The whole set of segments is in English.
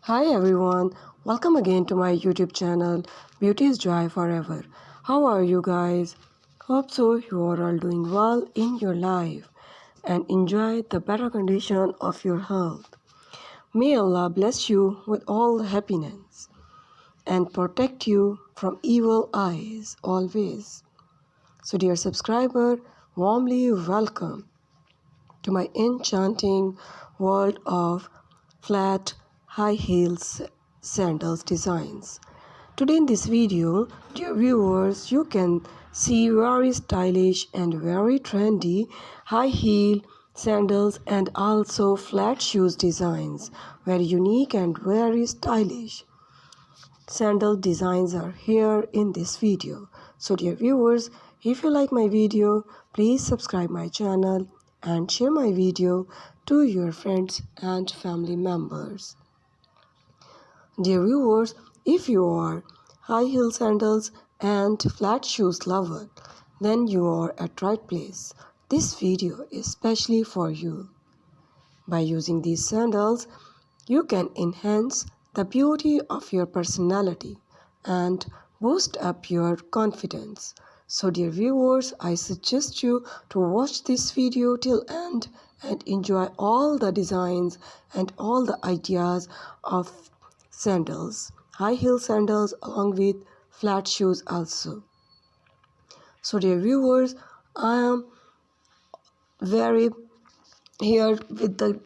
Hi everyone, welcome again to my YouTube channel Beauty is Joy Forever. How are you guys? Hope so you are all doing well in your life and enjoy the better condition of your health. May Allah bless you with all happiness and protect you from evil eyes always. So dear subscriber, warmly welcome to my enchanting world of flat high heels sandals designs. Today in this video, dear viewers, you can see very stylish and very trendy high heel sandals and also flat shoes designs. Very unique and very stylish sandal designs are here in this video. So dear viewers, if you like my video, please subscribe my channel and share my video to your friends and family members. Dear viewers, if you are high heel sandals and flat shoes lover, then you are at right place. This video is specially for you. By using these sandals, you can enhance the beauty of your personality and boost up your confidence. So dear viewers, I suggest you to watch this video till end and enjoy all the designs and all the ideas of sandals, high heel sandals along with flat shoes also. So dear viewers, I am very here with the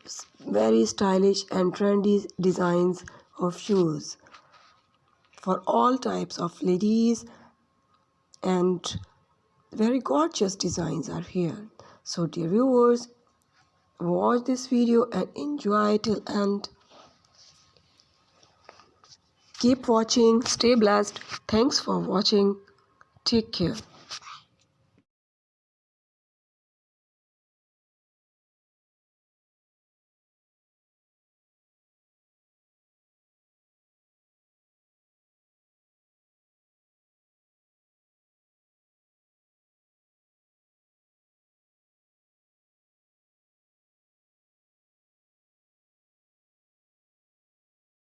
very stylish and trendy designs of shoes for all types of ladies, and very gorgeous designs are here. So dear viewers, watch this video and enjoy till end. Keep watching, stay blessed. Thanks for watching. Take care.